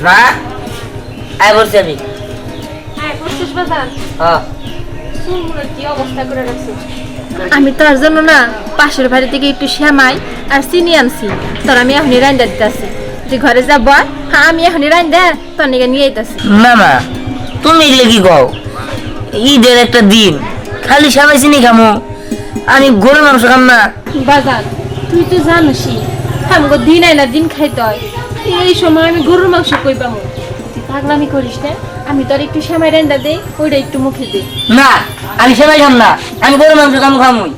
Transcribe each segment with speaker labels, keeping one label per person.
Speaker 1: না আয় বলছি আমি হ্যাঁ
Speaker 2: আমি তোর জন্য না পাশের বাড়ি থেকে একটু শ্যামাই আর চিনি আনছি তোর আমি এখনই রান্না দিতেছি তুই ঘরে যা বল হ্যাঁ আমি এখনই রান্না তোর নিকে নিয়ে আইতাছি
Speaker 1: না না তুমি এগুলো কি কও ঈদের একটা দিন খালি শ্যামাই চিনি খামো আমি গরুর মাংস খাম না
Speaker 2: বাজার তুই তো জানোসই আমাকে দিন আইনা দিন খাইতে হয় এই সময় আমি গরুর মাংস কই পাবো তুই পাগলামি করিস না আমি তোর একটু শ্যামাই রান্না দে ওইটা একটু মুখে দে
Speaker 1: না আমি শ্যামাই খাম না আমি গরুর মাংস খামো খামুই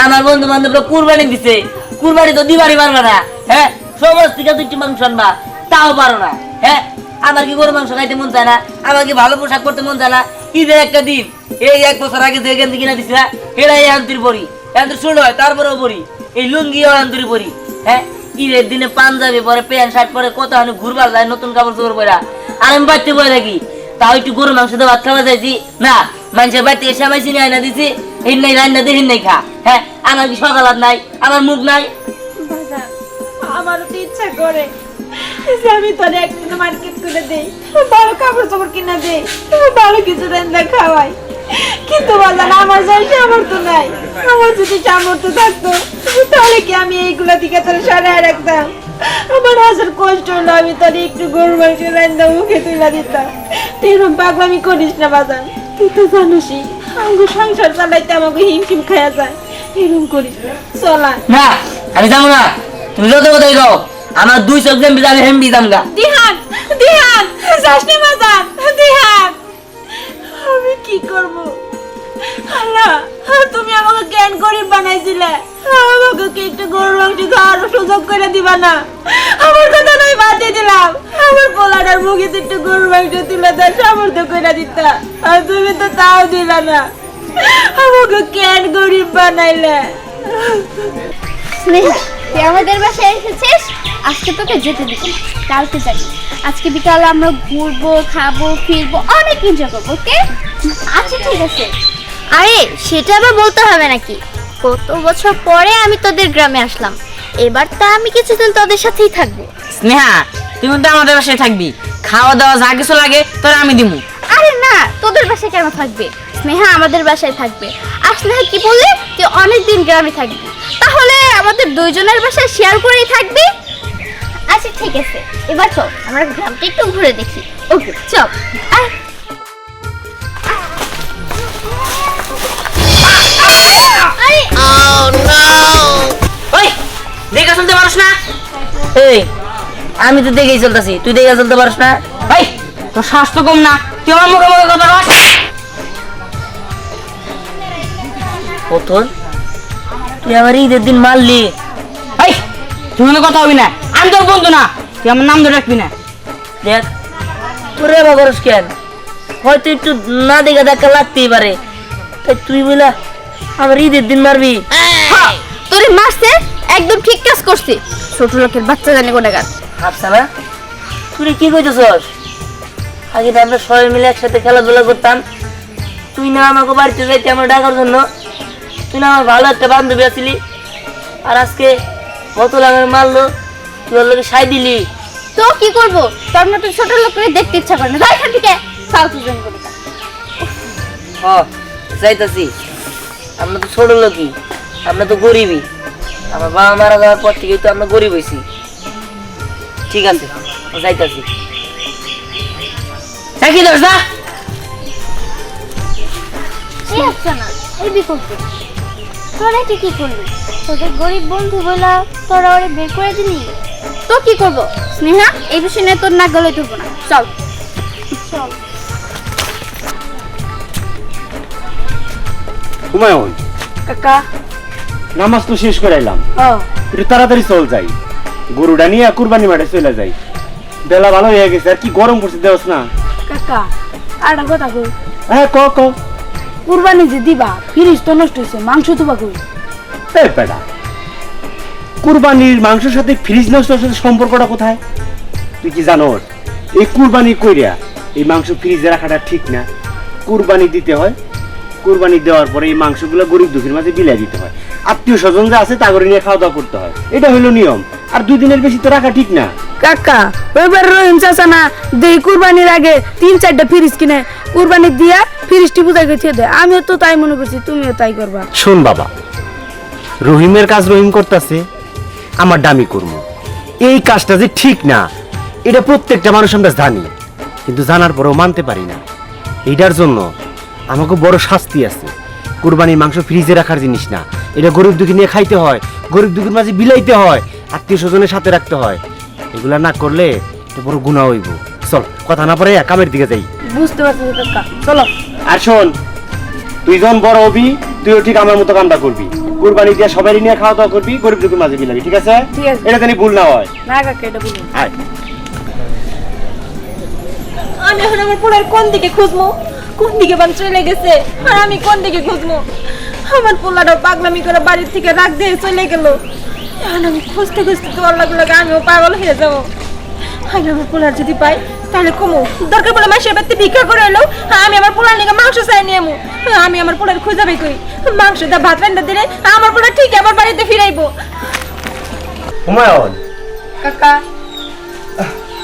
Speaker 1: আমার বন্ধু বান্ধবরা কুরবানি দিছে কুরবানি তো দিবারই পারবে না হ্যাঁ সমাজ থেকে দুইটি মাংস আনবা তাও পারো না হ্যাঁ আমার কি গরুর মাংস খাইতে মন চায় না আমার কি ভালো পোশাক পরতে মন চায় না ঈদের একটা দিন এই 1 বছর আগে যে গেঞ্জি কিনা দিছে না এরা এই আন্তরি পরি আন্তরি শুরু হয় তারপরেও পরি এই লুঙ্গিও আন্তরি পরি হ্যাঁ ঈদের দিনে পাঞ্জাবি পরে প্যান্ট শার্ট পরে কত আমি ঘুরবার যায় নতুন কাপড় চোপড় পরা আর আমি বাড়তে বই রাখি তাও একটু গরুর মাংস দিয়ে ভাত খাওয়া যাইছি না মানুষের বাড়িতে এসে আমি চিনি আয়না দিছি এই নাই রান্না দিয়ে নাই খা হ্যাঁ আমার কি সকাল নাই আমার মুখ নাই
Speaker 2: আমারও তো ইচ্ছা করে যে আমি তোর একটা মার্কেট করে দেই ভালো কাপড় চোপড় কিনা দেই ভালো কিছু রান্না খাওয়াই কিন্তু বাজান আমার যাই সামর্থ্য নাই আমার যদি সামর্থ্য থাকতো তাহলে কি আমি এইগুলা দিকে তোর সরাই রাখতাম আমার হাজার কষ্ট হলো আমি তোর একটু গরুর মাংস রান্না মুখে তুলে দিতাম তুই এরকম পাগলামি করিস না বাজান তুই তো জানোসই আমাকে সংসার চালাইতে আমাকে হিমশিম খাওয়া যায় এরকম করিস না চলা
Speaker 1: না আমি যাবো না তুমি যত কথাই কও আমার 2 চোখ দেন বিজালে হেমবি দামগা
Speaker 2: দিহান দিহান যাসনি বাজান দিহান আমি কি করব আল্লাহ তুমি আমাকে জ্ঞান গরিব বানাইছিলে আমাকে কি একটু গরুর মাংস খাওয়ার সুযোগ করে দিবা না আমার কথা নয় বাদ দিয়ে দিলাম আমার পোলাটার মুখে একটু গরুর মাংস তুলে দেওয়ার সামর্থ্য করে দিতা আর তুমি তো তাও দিলা না আমাকে জ্ঞান গরিব বানাইলে
Speaker 3: স্নেহা তুই আমাদের বাসায় এসেছিস আজকে তোকে যেতে দিব না কালকে যাবি আজকে বিকালে আমরা ঘুরবো খাবো ফিরবো অনেক এনজয় করবো ওকে আচ্ছা ঠিক আছে আরে সেটা আবার বলতে হবে নাকি কত বছর পরে আমি তোদের গ্রামে আসলাম এবার তা আমি কিছুদিন তোদের সাথেই থাকবো
Speaker 1: স্নেহা তুমি তো আমাদের বাসায় থাকবি খাওয়া দাওয়া যা কিছু লাগে তোরা আমি দিমু
Speaker 3: আরে না তোদের বাসায় কেন থাকবে স্নেহা আমাদের বাসায় থাকবে আর স্নেহা কি বললে তুই অনেকদিন গ্রামে থাকবি তাহলে আমাদের দুইজনের বাসায় শেয়ার করেই থাকবি আচ্ছা ঠিক আছে এবার চল আমরা গ্রামটা একটু ঘুরে দেখি ওকে চল আয়
Speaker 1: ওই দেখা চলতে পারছ না এই আমি তো দেখেই চলতেছি তুই দেখে চলতে পারছ না ভাই তোর শ্বাস তো কম না তুই আমার মুখে মুখে কথা বল প্রথম তুই আমার ঈদের দিন মারলি ভাই তুমি কথা হবি না আমি তোর বন্ধু না তুই আমার নাম ধরে রাখবি না দেখ তোরে বাবরস কেন হয়তো একটু না দেখে দেখা লাগতেই পারে তাই তুই বলা আমার ঈদের দিন মারবি
Speaker 3: তোরে মারছে একদম ঠিক কাজ করছিস ছোট লোকের বাচ্চা জানে কোনাগার
Speaker 1: হাফসানা তুই কি কইতেছস আগে তো আমরা সবাই মিলে একসাথে খেলাধুলা করতাম তুই না আমাকে বাড়িতে যাইতে আমার ডাকার জন্য তুই না আমার ভালো একটা বান্ধবী আছিলি আর আজকে বোতল আমার মারলো তুই ওর লোকে সাই দিলি
Speaker 3: তো কি করবো তোর মতো ছোট লোকের দেখতে ইচ্ছা করে না যাই এখান থেকে ফালতু জন করে
Speaker 1: যাইতাছি আমরা তো ছোট লোকই আমরা তো গরিবই আমার বাবা মারা যাওয়ার পর থেকেই তো আমরা গরিব হয়েছি ঠিক আছে যাইতাছি কি দোষ না
Speaker 3: এই হচ্ছে না এই বিকল্প তোরা কি করলি তোদের গরিব বন্ধু বলা তোরা ওরে বের করে দিলি তো কি করবো স্নেহা এই বিষয় নিয়ে তোর নাক গলায় তুলবো না চল চল
Speaker 4: হুমায়ুন
Speaker 1: কাকা
Speaker 4: নামাজ তো শেষ করে এলাম একটু তাড়াতাড়ি চল যাই গরুটা নিয়ে কুরবানি মাঠে চলে যাই বেলা ভালো হয়ে গেছে আর কি গরম পড়ছে দেওস না
Speaker 2: কাকা আর কথা কই
Speaker 4: হ্যাঁ ক
Speaker 2: কুরবানি যে দিবা ফিরিস তো নষ্ট হয়েছে মাংস দিবা কই
Speaker 4: এই বেটা কুরবানির মাংসের সাথে ফ্রিজ নষ্টের সাথে সম্পর্কটা কোথায় তুই কি জানোস এই কুরবানি কইরা এই মাংস ফ্রিজে রাখাটা ঠিক না কুরবানি দিতে হয় কুরবানি দেওয়ার পরে এই মাংসগুলো গরিব দুঃখীর মাঝে বিলাই দিতে হয় আত্মীয় স্বজন যা আছে তা করে নিয়ে খাওয়া দাওয়া করতে হয় এটা হলো নিয়ম আর 2 দিনের বেশি তো রাখা ঠিক না
Speaker 2: কাকা ওইবার রহিম চাচা না দেই কুরবানির আগে 3-4টা ফ্রিজ কিনে কুরবানি দিয়া ফ্রিজটি বুঝাই গেছে দেয়, আমিও তো তাই মনে করছি, তুমিও তাই করবা।
Speaker 4: শোন বাবা, রহিমের কাজ রহিম করতেছে, আমার দামি করবো। এই কাজটা যে ঠিক না এটা প্রত্যেকটা মানুষ আমরা জানি, কিন্তু জানার পরেও মানতে পারি না। এইটার জন্য আমাকে বড় শাস্তি আছে। কুরবানির মাংস ফ্রিজে রাখার জিনিস না, এটা গরিব দুঃখী নিয়ে খাইতে হয়, গরিব দুঃখীর মাঝে বিলাইতে হয়, আত্মীয় স্বজনের সাথে রাখতে হয়। এগুলা না করলে এটা বড় গুনাহ হইব। চল কথা না পরে কামের দিকে যাই।
Speaker 2: বুঝতে পারছি কাকা, চলো।
Speaker 4: আর শোন, তুই যখন বড় হবি তুইও ঠিক আমার মতো কামটা করবি, কুরবানি দিয়ে সবাই নিয়ে খাওয়া দাওয়া করবি, গরিব দুঃখীর মাঝে বিলাবি, ঠিক আছে?
Speaker 2: ঠিক আছে।
Speaker 4: এটা জানি ভুল না হয়।
Speaker 2: না কাকা, এটা বলি
Speaker 4: আয়।
Speaker 2: আমি এখন আমার পোলার কোন দিকে খুঁজবো, কোন দিকে বান চলে গেছে, আর আমি কোন দিকে খুঁজবো? আমার পোলাটা পাগলামি করে বাড়ির থেকে রাগ দিয়ে চলে গেল। এখন আমি খুঁজতে খুঁজতে তো আল্লাহ লাগে আমিও পাগল হয়ে যাবো। আমি আমার পোলার যদি পাই তাহলে কমো, দরকার পড়লে মাসের বাড়িতে ভিক্ষা করে এলো, আমি আমার পোলার নিয়ে মাংস চাই নিয়ে আমু। আমি আমার পোলার খুঁজাবে কই? মাংস দা ভাত রান্না দিলে আমার পোলা ঠিক আমার বাড়িতে ফিরাইবো।
Speaker 4: হুমায়ুন,
Speaker 2: কাকা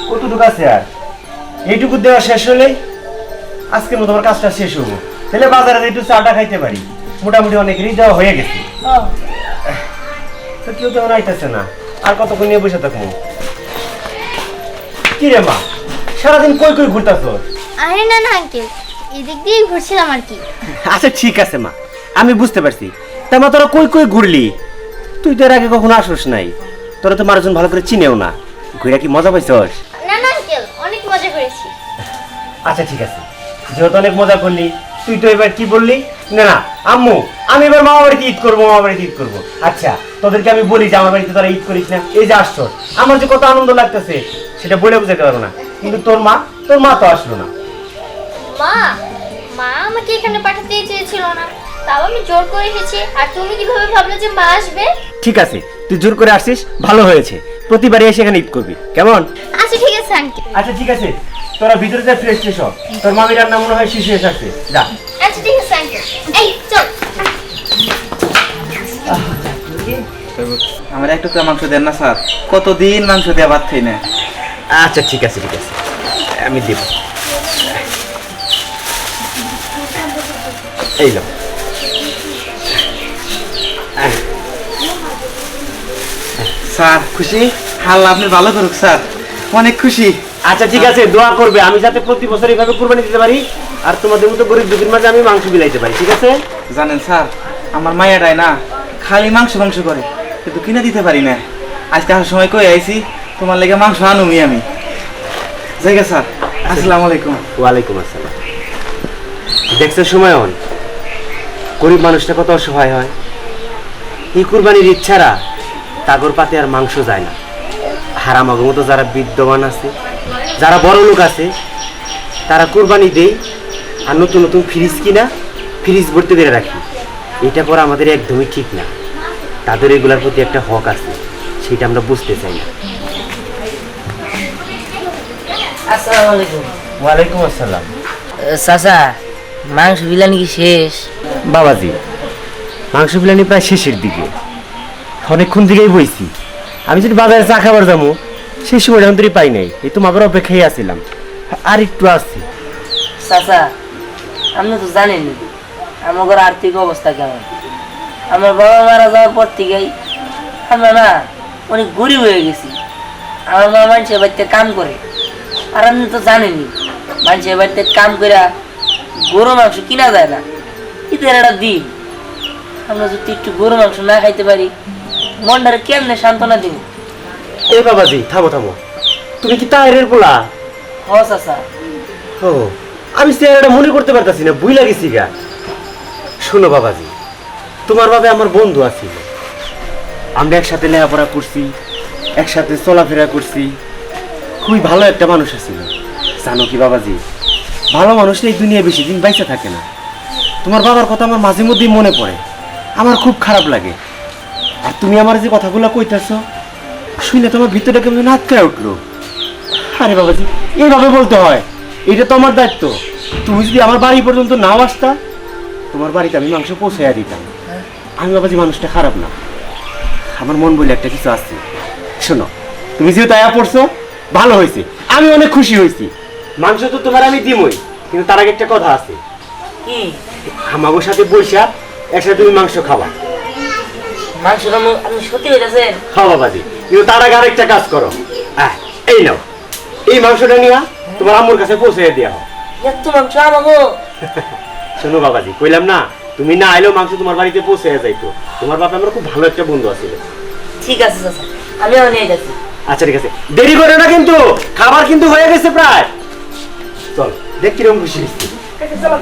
Speaker 4: কতটুকু আছে আর? এইটুকু দেওয়া শেষ হলে আজকের মতো আমার কাজটা শেষ হবো, তাহলে বাজারে একটু চাটা খাইতে পারি। মোটামুটি অনেকেরই দেওয়া হয়ে গেছে, তো কেউ তেমন আইতেছে না। আর কতক্ষণ নিয়ে বসে থাকবো? কি রে মা, সারাদিন কই কই ঘুরতাছ?
Speaker 3: আরে না না আঙ্কেল, এদিক দিয়ে ঘুরছিলাম আর কি।
Speaker 4: আচ্ছা ঠিক আছে মা, আমি বুঝতে পারছি। তা মা তোরা কই কই ঘুরলি? তুই তো এর আগে কখনো আসোস নাই, তোরা তো মানুষজন ভালো করে চিনেও না। ঘুরে কি মজা পাইছস?
Speaker 3: না না আঙ্কেল, অনেক মজা করেছি।
Speaker 4: আচ্ছা ঠিক আছে, যেহেতু অনেক মজা করলি, তুই তো এবার কি বললি? না না আম্মু, আমি এবার মামা বাড়িতে ঈদ করবো, মামা বাড়িতে ঈদ করবো। আচ্ছা তোদেরকে আমি বলি যে আমার বাড়িতে তোরা ঈদ করিস না, এই যে আসছো, আমার যে কত আনন্দ লাগতেছে সেটা বলে বুঝাতে পারবো না। কিন্তু তোর মা তো আসলো না।
Speaker 3: মা মা আমাকে এখানে পাঠাতে চেয়েছিল না, তাও আমি জোর করে এসেছি। আর তুমি কিভাবে ভাবলে যে মা আসবে?
Speaker 4: ঠিক আছে, তুই জোর করে আসছিস, ভালো হয়েছে। প্রতিবারই এসে এখানে ঈদ করবি, কেমন?
Speaker 3: আচ্ছা ঠিক আছে আঙ্কেল।
Speaker 4: আচ্ছা ঠিক আছে, তোরা ভিতরে যা ফ্রেশ ফ্রেশ হ। তোর মামির রান্না মনে হয় শেষ হয়ে আসছে, যা।
Speaker 3: আচ্ছা ঠিক আছে আঙ্কেল, এই চল।
Speaker 5: আমার একটু তো মাংস দেন না স্যার, কতদিন মাংস দেওয়া ভাত খাই না।
Speaker 4: আচ্ছা ঠিক আছে ঠিক আছে, আমি দেব। এই লো।
Speaker 5: স্যার খুশি? আল্লাহ আপনি ভালো করুক স্যার, অনেক খুশি।
Speaker 4: আচ্ছা ঠিক আছে, দোয়া করবে আমি যাতে প্রতি বছর এইভাবে কুরবানি দিতে পারি, আর তোমাদের মতো গরিব দুঃখীর মাঝে আমি মাংস বিলাইতে পারি, ঠিক আছে?
Speaker 5: জানেন স্যার, আমার মায়াটাই না খালি মাংস মাংস করে, কিন্তু কিনে দিতে পারি না। আজকে আসার সময় কই আইছি তোমার লেগে মাংস আনুমি আমি। জায়গা স্যার, আসসালামু আলাইকুম।
Speaker 4: ওয়ালাইকুম আসসালাম। দেখছো সুমায়ন, গরিব মানুষটা কত অসহায় হয়। এই কুরবানির ইচ্ছারা তাগর পাতে আর মাংস যায় না। হারামাগো মতো যারা বিদ্যমান আছে, যারা বড় লোক আছে, তারা কুরবানি দেয় আর নতুন নতুন ফ্রিজ কিনা ফ্রিজ ভর্তি করে রাখি। এটা করা আমাদের একদমই ঠিক না। তাদের এগুলোর প্রতি একটা হক আছে, সেটা আমরা বুঝতে চাই না।
Speaker 1: আসসালামু আলাইকুম।
Speaker 4: ওয়ালাইকুম আসসালাম।
Speaker 1: চাচা, মাংস বিলানি কি শেষ?
Speaker 4: বাবাজি, মাংস বিলানি প্রায় শেষের দিকে, অনেকক্ষণ থেকেই বইছি। আমি যদি বাজারে চা খাবার যাবো সেই সময় এখন পাই নাই, এই তো মাগর অপেক্ষায় আসছিলাম, আর একটু আসছি।
Speaker 1: চাচা, আপনি তো জানেনই আমার আর্থিক অবস্থা কেমন। আমার বাবা মারা যাওয়ার পর থেকেই আমরা না অনেক গরিব হয়ে গেছি। আমার মা মানুষের বাড়িতে কাম করে, আর আপনি তো জানেনই মানুষের বাড়িতে কাম করে গরু মাংস কিনা যায় না। ঈদের একটা দিন, আমরা যদি একটু গরু মাংস না খাইতে পারি মনটারে কেমনে সান্ত্বনা দিব?
Speaker 4: এ বাবাজি, থামো থামো, তুমি কি তাইরের পোলা?
Speaker 1: হ চাচা।
Speaker 4: ও, আমি চেহারাটা মনে করতে পারতাছি না, ভুল লাগেছি গা। শোনো বাবাজি, তোমার ভাবে আমার বন্ধু আছিল, আমরা একসাথে লেখাপড়া করছি, একসাথে চলাফেরা করছি, খুবই ভালো একটা মানুষ আছিল। জানো কি বাবাজি, ভালো মানুষরা এই দুনিয়ায় বেশি দিন বাইসা থাকে না। তোমার বাবার কথা আমার মাঝে মধ্যেই মনে পড়ে, আমার খুব খারাপ লাগে। আর তুমি আমার যে কথাগুলো কইতেছো শুনে তোমার ভিতরটা কেমন আটকে উঠলো। আরে বাবাজি, এইভাবে বলতে হয়, এটা তো আমার দায়িত্ব। তুমি যদি আমার বাড়ি পর্যন্ত নাও আসতা, তোমার বাড়িতে আমি মাংস পৌঁছাইয়া দিতাম। আমি বাবাজি মানুষটা খারাপ না, আমার মন বলে একটা কিছু আছে। শোনো, তুমি যেহেতু আয়া পড়ছো, ভালো হয়েছে, আমি অনেক খুশি হয়েছি। মাংস তো তোমার আমি দিমই, কিন্তু তার আগে একটা কথা আছে।
Speaker 1: কি
Speaker 4: আমাগোর সাথে বৈশা একসাথে তুমি মাংস খাওয়া।
Speaker 1: মাংস আপনি সত্যি হইতেছেন?
Speaker 4: খাওয়া বাবাজি, কিন্তু তার আগে আরেকটা কাজ করো। এই নাও, এই মাংসটা নিয়ে তোমার আম্মুর কাছে পৌঁছে দেওয়া হোক।
Speaker 1: এত মাংস আমাকে?
Speaker 4: শোনো বাবাজি, কইলাম না তুমি না আইলেও মাংস তোমার বাড়িতে পৌঁছে যাইতো। তোমার বাবা আমার খুব ভালো একটা বন্ধু আছে।
Speaker 1: ঠিক আছে চাচা, আমি নিয়ে যাচ্ছি।
Speaker 4: আচ্ছা ঠিক আছে, দেরি করে না কিন্তু, খাবার কিন্তু হয়ে গেছে প্রায়। চল দেখ কিরকম খুশি হয়েছি।
Speaker 1: চলো।